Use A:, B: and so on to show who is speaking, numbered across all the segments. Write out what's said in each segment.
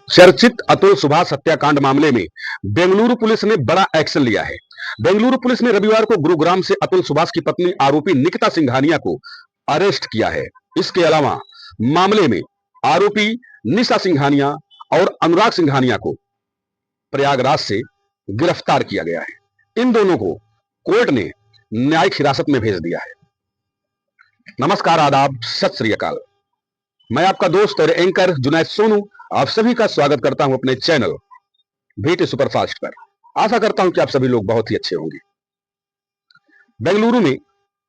A: चर्चित अतुल सुभाष हत्याकांड मामले में बेंगलुरु पुलिस ने बड़ा एक्शन लिया है। बेंगलुरु पुलिस ने रविवार को गुरुग्राम से अतुल सुभाष की पत्नी आरोपी निकिता सिंघानिया को अरेस्ट किया है। इसके अलावा मामले में आरोपी निशा सिंघानिया और अनुराग सिंघानिया को प्रयागराज से गिरफ्तार किया गया है। इन दोनों को कोर्ट ने न्यायिक हिरासत में भेज दिया है। नमस्कार, आदाब, सत श्री अकाल। मैं आपका दोस्त और एंकर जुनैद सोनू आप सभी का स्वागत करता हूं अपने चैनल VT सुपरफास्ट पर। आशा करता हूं कि आप सभी लोग बहुत ही अच्छे होंगे। बेंगलुरु में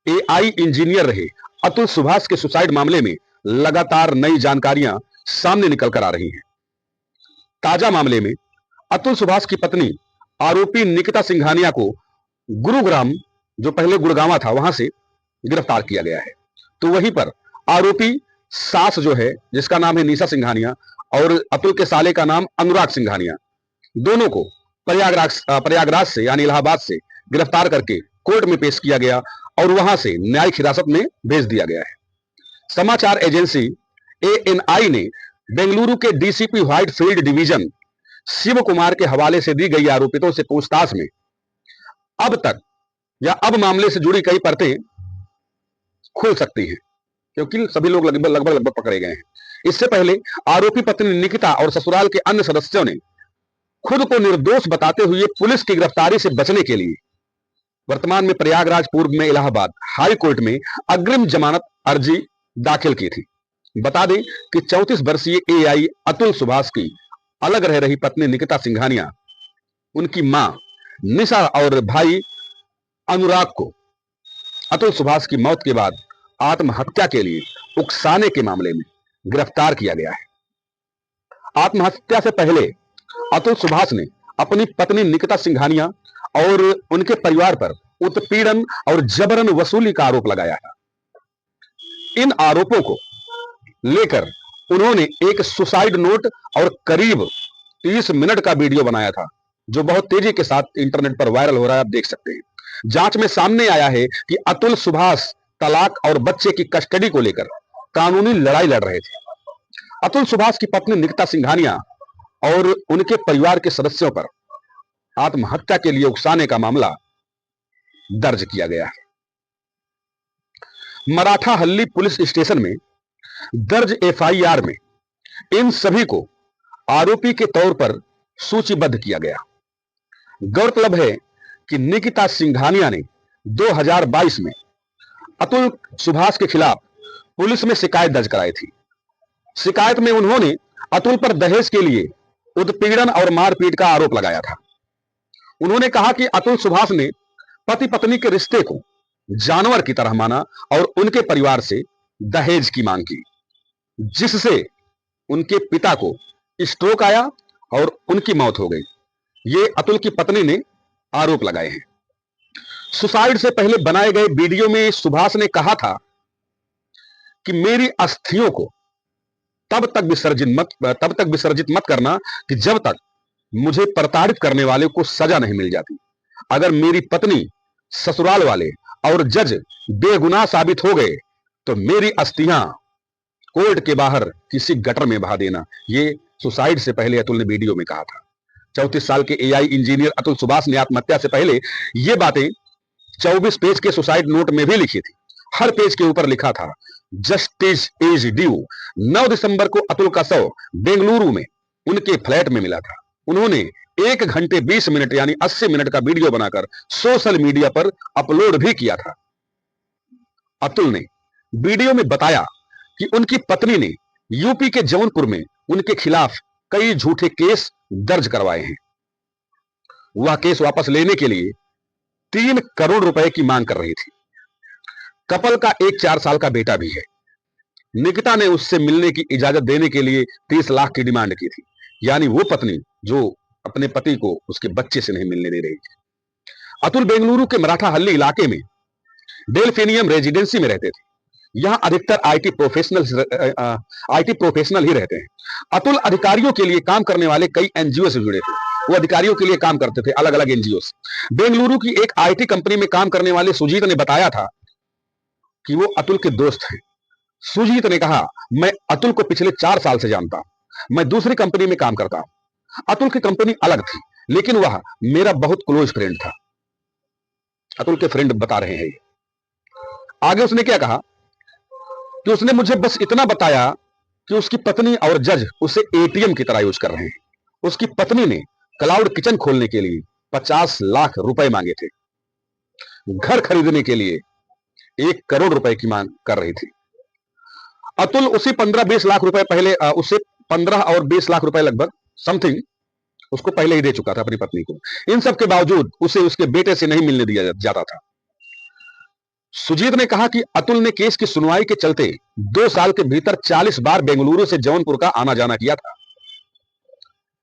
A: AI इंजीनियर रहे अतुल सुभाष के सुसाइड मामले में लगातार नई जानकारियां सामने निकल कर आ रही हैं। ताजा मामले में अतुल सुभाष की पत्नी आरोपी निकिता सिंघानिया को गुरुग्राम, जो पहले गुड़गांवा था, वहां से गिरफ्तार किया गया है। तो वहीं पर आरोपी सास जो है, जिसका नाम है निशा सिंघानिया, और अतुल के साले का नाम अनुराग सिंघानिया, दोनों को प्रयागराज से यानी इलाहाबाद से गिरफ्तार करके कोर्ट में पेश किया गया और वहां से न्यायिक हिरासत में भेज दिया गया है। समाचार एजेंसी ANI ने बेंगलुरु के DCP Whitefield division Shiv Kumar के हवाले से दी गई आरोपितों से पूछताछ में अब मामले से जुड़ी कई परतें खुल सकती हैं, क्योंकि सभी लोग लगभग पकड़े गए हैं। इससे पहले आरोपी पत्नी निकिता और ससुराल के अन्य सदस्यों ने खुद को निर्दोष बताते हुए पुलिस की गिरफ्तारी से बचने के लिए वर्तमान में प्रयागराज, पूर्व में इलाहाबाद हाई कोर्ट में अग्रिम जमानत अर्जी दाखिल की थी। बता दें कि 34 वर्षीय AI अतुल सुभाष की अलग रह रही पत्नी निकिता सिंघानिया उनकी मां निशा और भाई अनुराग को अतुल सुभाष की मौत के बाद आत्महत्या के लिए उकसाने के मामले में गिरफ्तार किया गया है। आत्महत्या से पहले अतुल सुभाष ने अपनी पत्नी निकिता सिंघानिया और उनके परिवार पर उत्पीड़न और जबरन वसूली का आरोप लगाया था। इन आरोपों को लेकर उन्होंने एक सुसाइड नोट और करीब 30 मिनट का वीडियो बनाया था, जो बहुत तेजी के साथ इंटरनेट पर वायरल हो रहा है। आप देख सकते हैं। जांच में सामने आया है कि अतुल सुभाष तलाक और बच्चे की कस्टडी को लेकर कानूनी लड़ाई लड़ रहे थे। अतुल सुभाष की पत्नी निकिता सिंघानिया और उनके परिवार के सदस्यों पर आत्महत्या के लिए उकसाने का मामला दर्ज किया गया है। मराठा हल्ली पुलिस स्टेशन में दर्ज FIR में इन सभी को आरोपी के तौर पर सूचीबद्ध किया गया। गौरतलब है कि निकिता सिंघानिया ने 2022 में अतुल सुभाष के खिलाफ पुलिस में शिकायत दर्ज कराई थी। शिकायत में उन्होंने अतुल पर दहेज के लिए उत्पीड़न और मारपीट का आरोप लगाया था। उन्होंने कहा कि अतुल सुभाष ने पति पत्नी के रिश्ते को जानवर की तरह माना और उनके परिवार से दहेज की मांग की, जिससे उनके पिता को स्ट्रोक आया और उनकी मौत हो गई। ये अतुल की पत्नी ने आरोप लगाए हैं। सुसाइड से पहले बनाए गए वीडियो में सुभाष ने कहा था कि मेरी अस्थियों को तब तक विसर्जित मत करना कि जब तक मुझे प्रताड़ित करने वाले को सजा नहीं मिल जाती। अगर मेरी पत्नी, ससुराल वाले और जज बेगुनाह साबित हो गए तो मेरी अस्थियां कोर्ट के बाहर किसी गटर में बहा देना। ये सुसाइड से पहले अतुल ने वीडियो में कहा था। 34 साल के AI इंजीनियर अतुल सुभाष ने आत्महत्या से पहले ये बातें 24 पेज के सुसाइड नोट में भी लिखी थी। हर पेज के ऊपर लिखा था, जस्टिस इज ड्यू। 9 दिसंबर को अतुल का शव बेंगलुरु में उनके फ्लैट में मिला था। उन्होंने 1 घंटे 20 मिनट यानी 80 मिनट का वीडियो बनाकर सोशल मीडिया पर अपलोड भी किया था। अतुल ने वीडियो में बताया कि उनकी पत्नी ने यूपी के जौनपुर में उनके खिलाफ कई झूठे केस दर्ज करवाए हैं। वह केस वापस लेने के लिए 3 करोड़ रुपए की मांग कर रही थी। कपल का एक 4 साल का बेटा भी है। निकिता ने उससे मिलने की इजाजत देने के लिए 30 लाख की डिमांड की थी, यानी वो पत्नी जो अपने पति को उसके बच्चे से नहीं मिलने दे रही थी। अतुल बेंगलुरु के मराठा हल्ली इलाके में डेल्फिनियम रेजिडेंसी में रहते थे। यहां अधिकतर IT प्रोफेशनल ही रहते हैं। अतुल अधिकारियों के लिए काम करने वाले कई NGO से जुड़े थे। वो अधिकारियों के लिए काम करते थे, अलग अलग NGO से। बेंगलुरु की एक IT कंपनी में काम करने वाले सुजीत ने बताया था कि वो अतुल के दोस्त हैं। सुजीत ने कहा, मैं अतुल को पिछले 4 साल से जानता हूं। मैं दूसरी कंपनी में काम करता हूं। अतुल की कंपनी अलग थी, लेकिन वह मेरा बहुत क्लोज फ्रेंड था। अतुल के फ्रेंड बता रहे हैं। आगे उसने क्या कहा कि उसने मुझे बस इतना बताया कि उसकी पत्नी और जज उसे एटीएम की तरह यूज कर रहे हैं। उसकी पत्नी ने क्लाउड किचन खोलने के लिए 50 लाख रुपए मांगे थे। घर खरीदने के लिए 1 करोड़ रुपए की मांग कर रही थी। अतुल उसी 15-20 लाख रुपए पहले उसे 15 और 20 लाख रुपए लगभग समथिंग उसको पहले ही दे चुका था अपनी पत्नी को। इन सब के बावजूद उसे उसके बेटे से नहीं मिलने दिया जाता था। सुजीत ने कहा कि अतुल ने केस की सुनवाई के चलते 2 साल के भीतर 40 बार बेंगलुरु से जौनपुर का आना जाना किया था।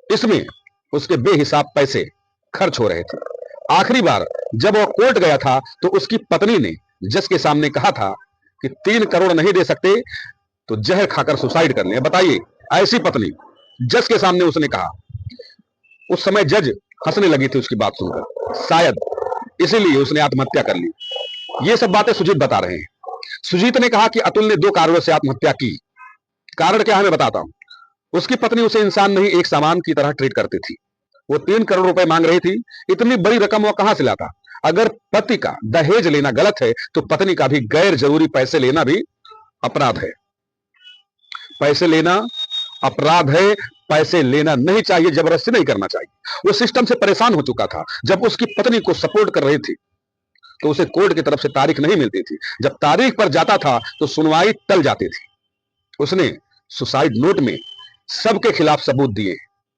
A: इसमें उसके बेहिसाब पैसे खर्च हो रहे थे। आखिरी बार जब वह कोर्ट गया था तो उसकी पत्नी ने जज के सामने कहा था कि 3 करोड़ नहीं दे सकते तो जहर खाकर सुसाइड कर ले। बताइए, ऐसी पत्नी जज के सामने उसने कहा। उस समय जज हंसने लगी थी उसकी बात सुनकर, शायद इसीलिए उसने आत्महत्या कर ली। ये सब बातें सुजीत बता रहे हैं। सुजीत ने कहा कि अतुल ने 2 कारणों से आत्महत्या की। कारण क्या है मैं बताता हूं। उसकी पत्नी उसे इंसान नहीं एक सामान की तरह ट्रीट करती थी। वो 3 करोड़ रुपए मांग रही थी। इतनी बड़ी रकम वो कहां से लाता। अगर पति का दहेज लेना गलत है तो पत्नी का भी गैर जरूरी पैसे लेना भी अपराध है। पैसे लेना अपराध है। पैसे लेना नहीं चाहिए, जबरदस्ती नहीं करना चाहिए। वो सिस्टम से परेशान हो चुका था। जब उसकी पत्नी को सपोर्ट कर रही थी तो उसे कोर्ट की तरफ से तारीख नहीं मिलती थी। जब तारीख पर जाता था तो सुनवाई टल जाती थी। उसने सुसाइड नोट में सबके खिलाफ सबूत दिए,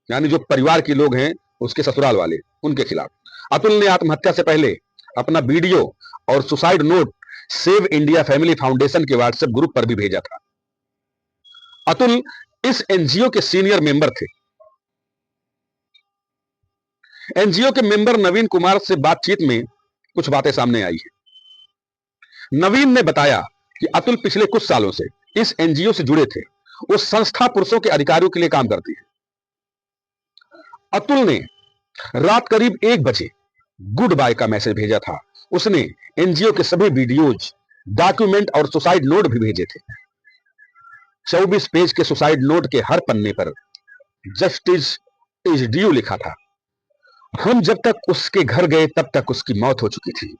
A: यानी जो परिवार के लोग हैं उसके ससुराल वाले, उनके खिलाफ। अतुल ने आत्महत्या से पहले अपना वीडियो और suicide note save India family foundation के व्हाट्सएप ग्रुप पर भी भेजा था। अतुल इस एनजीओ के सीनियर मेंबर थे। एनजीओ के मेंबर नवीन कुमार से बातचीत में कुछ बातें सामने आई है। नवीन ने बताया कि अतुल पिछले कुछ सालों से इस एनजीओ से जुड़े थे। वो संस्था पुरुषों के अधिकारों के लिए काम करती है। अतुल ने रात करीब 1 बजे गुड बाय का मैसेज भेजा था। उसने एनजीओ के सभी वीडियोज, डॉक्यूमेंट और सुसाइड नोट भी भेजे थे। 24 पेज के सुसाइड नोट के हर पन्ने पर जस्टिस इज ड्यू लिखा था। हम जब तक उसके घर गए तब तक उसकी मौत हो चुकी थी।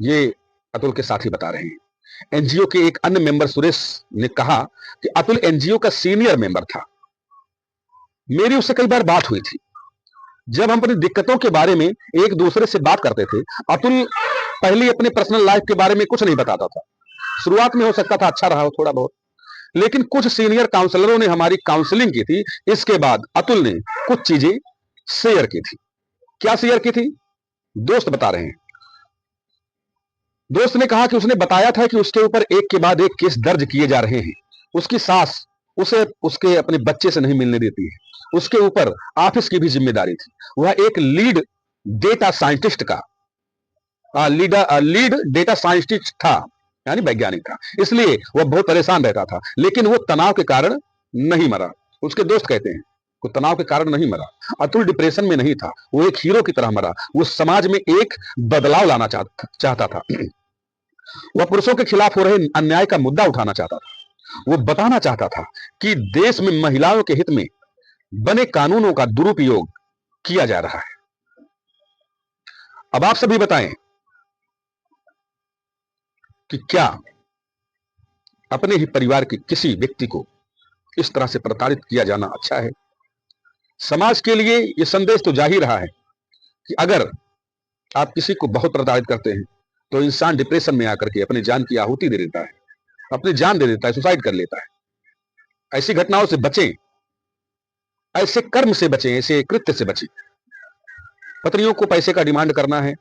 A: ये अतुल के साथी बता रहे हैं। एनजीओ के एक अन्य मेंबर सुरेश ने कहा कि अतुल एनजीओ का सीनियर मेंबर था। मेरी उससे कई बार बात हुई थी। जब हम अपनी दिक्कतों के बारे में एक दूसरे से बात करते थे, अतुल पहले अपने पर्सनल लाइफ के बारे में कुछ नहीं बताता था। शुरुआत में हो सकता था अच्छा रहा हो थोड़ा बहुत, लेकिन कुछ सीनियर काउंसलरों ने हमारी काउंसलिंग की थी। इसके बाद अतुल ने कुछ चीजें शेयर की थी। क्या शेयर की थी? दोस्त बता रहे हैं। दोस्त ने कहा कि उसने बताया था कि उसके ऊपर एक के बाद एक केस दर्ज किए जा रहे हैं। उसकी सास उसे उसके अपने बच्चे से नहीं मिलने देती है। उसके ऊपर ऑफिस की भी जिम्मेदारी थी। वह एक लीड डेटा साइंटिस्ट का लीड डेटा साइंटिस्ट था, यानी वैज्ञानिक था। इसलिए वह बहुत परेशान रहता था, लेकिन वो तनाव के कारण नहीं मरा। उसके दोस्त कहते हैं वो तनाव के कारण नहीं मरा। अतुल डिप्रेशन में नहीं था, वो एक हीरो की तरह मरा। वो समाज में एक बदलाव लाना चाहता था। वह पुरुषों के खिलाफ हो रहे अन्याय का मुद्दा उठाना चाहता था। वो बताना चाहता था कि देश में महिलाओं के हित में बने कानूनों का दुरुपयोग किया जा रहा है। अब आप सभी बताएं कि क्या अपने ही परिवार के किसी व्यक्ति को इस तरह से प्रताड़ित किया जाना अच्छा है? समाज के लिए यह संदेश तो जा ही रहा है कि अगर आप किसी को बहुत प्रताड़ित करते हैं तो इंसान डिप्रेशन में आकर के अपनी जान की आहुति दे देता है, अपनी जान दे देता है, सुसाइड कर लेता है। ऐसी घटनाओं से बचें, ऐसे कर्म से बचें, ऐसे कृत्य से बचें। पत्नियों को पैसे का डिमांड करना है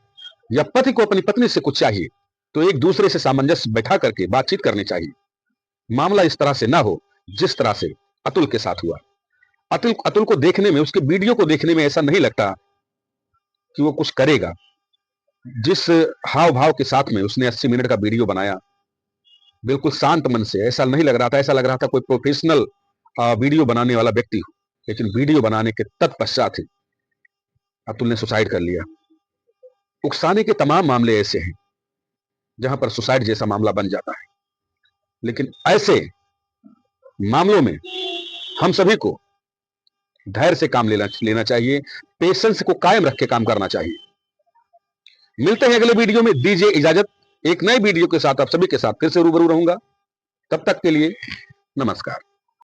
A: या पति को अपनी पत्नी से कुछ चाहिए तो एक दूसरे से सामंजस्य बैठा करके बातचीत करनी चाहिए। मामला इस तरह से ना हो जिस तरह से अतुल के साथ हुआ। अतुल को देखने में, उसके वीडियो को देखने में ऐसा नहीं लगता कि वो कुछ करेगा। जिस हाव भाव के साथ में उसने 80 मिनट का वीडियो बनाया, बिल्कुल शांत मन से, ऐसा नहीं लग रहा था, ऐसा लग रहा था कोई प्रोफेशनल वीडियो बनाने वाला व्यक्ति हो। लेकिन वीडियो बनाने के तत्पश्चात ही अतुल ने सुसाइड कर लिया। उकसाने के तमाम मामले ऐसे हैं जहां पर सुसाइड जैसा मामला बन जाता है, लेकिन ऐसे मामलों में हम सभी को धैर्य से काम लेना चाहिए, पेशेंस को कायम रख के काम करना चाहिए। मिलते हैं अगले वीडियो में, दीजिए इजाजत। एक नए वीडियो के साथ आप सभी के साथ फिर से रूबरू रहूंगा। तब तक के लिए नमस्कार।